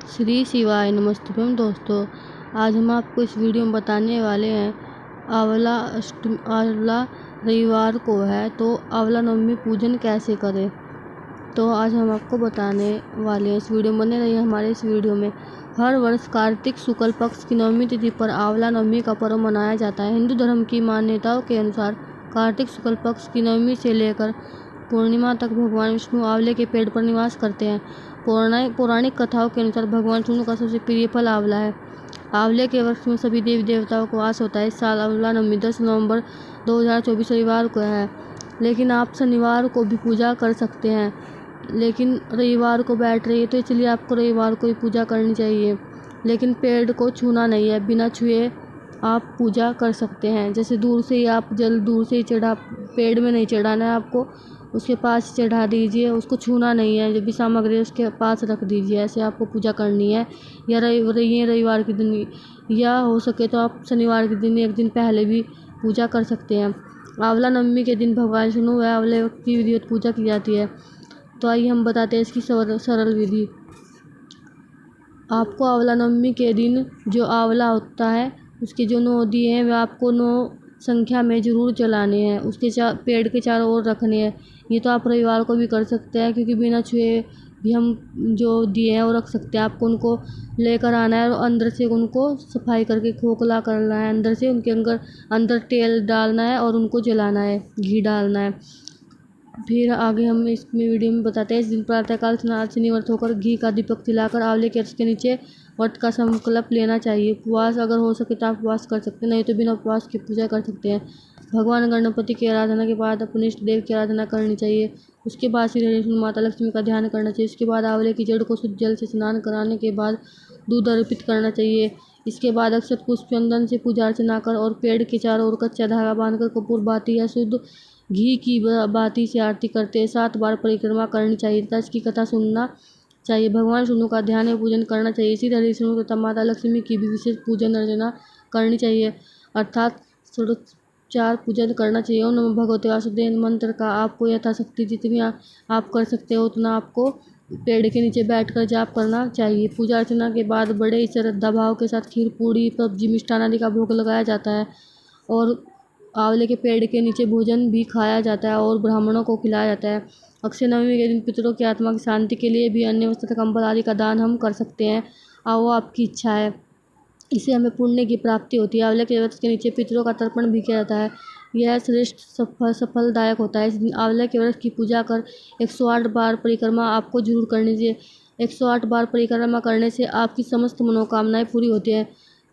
श्री शिवाय नमस्तुभ्यम दोस्तों। आज हम आपको इस वीडियो में बताने वाले हैं आंवला रविवार को है तो आंवला नवमी पूजन कैसे करें। तो आज हम आपको बताने वाले हैं, इस वीडियो में बने रहिए हमारे इस वीडियो में। हर वर्ष कार्तिक शुक्ल पक्ष की नवमी तिथि पर आंवला नवमी का पर्व मनाया जाता है। हिंदू धर्म की मान्यताओं के अनुसार कार्तिक शुक्ल पक्ष की नवमी से लेकर पूर्णिमा तक भगवान विष्णु आंवले के पेड़ पर निवास करते हैं। पौराणिक कथाओं के अनुसार भगवान विष्णु का सबसे प्रिय फल आंवला है। आंवले के वृक्ष में सभी देवी देवताओं को वास होता है। इस साल आंवला नवमी 10 नवंबर 2024 रविवार को है, लेकिन आप शनिवार को भी पूजा कर सकते हैं। लेकिन रविवार को बैठ रही है तो इसलिए आपको रविवार को ही पूजा करनी चाहिए। लेकिन पेड़ को छूना नहीं है, बिना छुए आप पूजा कर सकते हैं। जैसे दूर से ही आप जल दूर से ही चढ़ा, पेड़ में नहीं चढ़ाना है आपको, उसके पास चढ़ा दीजिए, उसको छूना नहीं है। जो भी सामग्री है उसके पास रख दीजिए। ऐसे आपको पूजा करनी है। या रविवार के दिन, या हो सके तो आप शनिवार के दिन एक दिन पहले भी पूजा कर सकते हैं। आंवला नवमी के दिन भगवान विष्णु व आंवले की विधिवत पूजा की जाती है। तो आइए हम बताते हैं इसकी सरल विधि। आपको आंवला नवमी के दिन जो आंवला होता है उसके जो 9 दिए हैं वे आपको 9 संख्या में ज़रूर जलाने हैं। उसके पेड़ के चारों ओर रखने हैं। ये तो आप रविवार को भी कर सकते हैं, क्योंकि बिना छुए भी हम जो दिए हैं वो रख सकते हैं। आपको उनको लेकर आना है और अंदर से उनको सफाई करके खोखला करना है। अंदर से उनके अंदर तेल डालना है और उनको जलाना है, घी डालना है। फिर आगे हम इसमें वीडियो में बताते हैं। इस दिन प्रातःकाल स्नान से निवृत्त होकर घी का दीपक जलाकर आंवले के वृक्ष के नीचे व्रत का संकल्प लेना चाहिए। उपवास अगर हो सके तो आप उपवास कर सकते हैं, नहीं तो बिना उपवास की पूजा कर सकते हैं। भगवान गणपति की आराधना के बाद अपने इष्ट देव की आराधना करनी चाहिए। उसके बाद श्री विष्णु माता लक्ष्मी का ध्यान करना चाहिए। उसके बाद आंवले की जड़ को शुद्ध जल से स्नान कराने के बाद दूध अर्पित करना चाहिए। इसके बाद अक्षत पुष्प चंदन से पूजा अर्चना कर और पेड़ के चारों ओर कच्चा धागा बांधकर कपूर बाती या शुद्ध घी की बाती से आरती करते 7 बार परिक्रमा करनी चाहिए तथा इसकी कथा सुनना चाहिए। भगवान विष्णु का ध्यान एवं पूजन करना चाहिए। इसी तरह विष्णु तथा माता लक्ष्मी की भी विशेष पूजन अर्चना करनी चाहिए, अर्थात 4 पूजन करना चाहिए। ओम नमो भगवते वासुदेव मंत्र का आपको यथाशक्ति जितनी आप कर सकते हो उतना आपको पेड़ के नीचे बैठकर जाप करना चाहिए। पूजा अर्चना के बाद बड़े श्रद्धा भाव के साथ खीर पूड़ी सब्जी मिष्ठान आदि का भोग लगाया जाता है और आंवले के पेड़ के नीचे भोजन भी खाया जाता है और ब्राह्मणों को खिलाया जाता है। अक्षय नवमी के दिन पितरों की आत्मा की शांति के लिए भी अन्य वस्त्र कंबल आदि का दान हम कर सकते हैं, वो आपकी इच्छा है। इससे हमें पुण्य की प्राप्ति होती है। आंवले के वृक्ष के नीचे पितरों का तर्पण भी किया जाता है। यह श्रेष्ठ सफलदायक होता है। इस दिन आंवले के वृक्ष की पूजा कर 108 बार परिक्रमा आपको जरूर करनी चाहिए। 108 बार परिक्रमा करने से आपकी समस्त मनोकामनाएं पूरी होती है।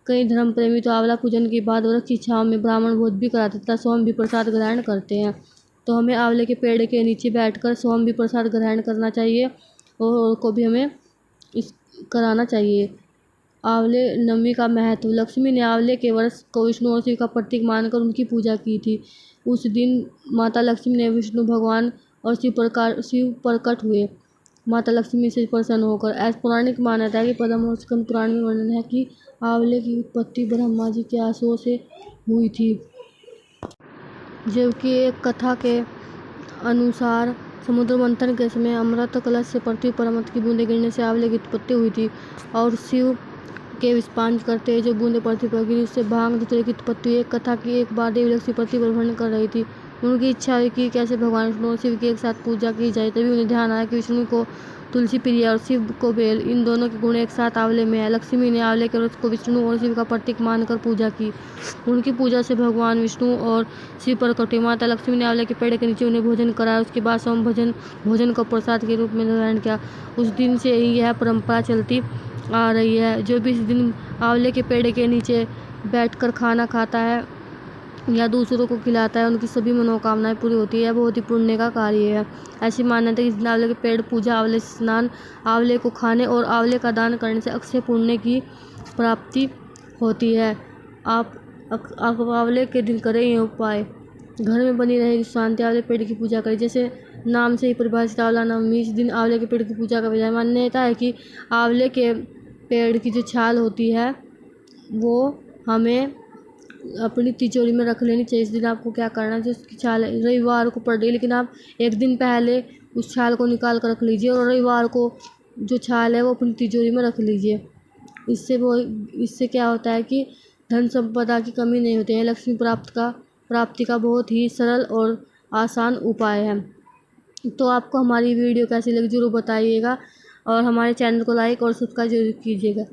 कई धर्म प्रेमी तो आंवला पूजन के बाद वृक्ष की छांव में ब्राह्मण भोज भी कराते तथा सोम भी प्रसाद ग्रहण करते हैं। तो हमें आंवले के पेड़ के नीचे बैठकर सोम भी प्रसाद ग्रहण करना चाहिए और को भी हमें इस कराना चाहिए। आंवले नवमी का महत्व। लक्ष्मी ने आंवले के वृक्ष को विष्णु और शिव का प्रतीक मानकर उनकी पूजा की थी। उस दिन माता लक्ष्मी ने विष्णु भगवान और शिव प्रकट हुए माता लक्ष्मी से प्रसन्न होकर। ऐसा पौराणिक मान्यता है कि पद्म और स्कंद पुराण में वर्णन है कि आंवले की उत्पत्ति ब्रह्मा जी के आंसुओं से हुई थी, जबकि एक कथा के अनुसार समुद्र मंथन के समय अमृत कलश से पृथ्वी पर अमृत की बूंदें गिरने से आंवले की उत्पत्ति हुई थी और शिव के विषपान करते जो बूंदें पृथ्वी पर गिरी उससे भांग धतूरे की उत्पत्ति हुई। एक कथा की एक बार देवी लक्ष्मी पृथ्वी पर भ्रमण कर रही थी। उनकी इच्छा हुई कि कैसे भगवान विष्णु और शिव की एक साथ पूजा की जाए। तभी उन्हें ध्यान आया कि विष्णु को तुलसी प्रिय और शिव को बेल, इन दोनों के गुण एक साथ आंवले में है। लक्ष्मी ने आंवले के वृक्ष को विष्णु और शिव का प्रतीक मानकर पूजा की। उनकी पूजा से भगवान विष्णु और शिव प्रकट हुए। माता लक्ष्मी ने आंवले के पेड़ के नीचे उन्हें भोजन कराया। उसके बाद सोम भोजन को प्रसाद के रूप में ग्रहण किया। उस दिन से ही यह परंपरा चलती आ रही है। जो भी इस दिन आंवले के पेड़ के नीचे बैठकर खाना खाता है या दूसरों को खिलाता है उनकी सभी मनोकामनाएं पूरी होती है। बहुत ही पुण्य का कार्य है। ऐसी मान्यता है कि इस दिन आंवले के पेड़ पूजा, आंवले स्नान, आंवले को खाने और आंवले का दान करने से अक्षय पुण्य की प्राप्ति होती है। आप आंवले के दिन करें ये उपाय। घर में बनी रहेगी शांति। आंवले पेड़ की पूजा करें। जैसे नाम से ही परिभाषित आंवला नवमी, इस दिन आंवले के पेड़ की पूजा का विधान। मान्यता है कि आंवले के पेड़ की जो छाल होती है वो हमें अपनी तिजोरी में रख लेनी चाहिए। इस दिन आपको क्या करना है, जो उसकी छाल रविवार को पड़ रही है, लेकिन आप एक दिन पहले उस छाल को निकाल कर रख लीजिए और रविवार को जो छाल है वो अपनी तिजोरी में रख लीजिए। इससे क्या होता है कि धन संपदा की कमी नहीं होती है। लक्ष्मी प्राप्ति का बहुत ही सरल और आसान उपाय है। तो आपको हमारी वीडियो कैसी लगी ज़रूर बताइएगा और हमारे चैनल को लाइक और सब्सक्राइब जरूर कीजिएगा।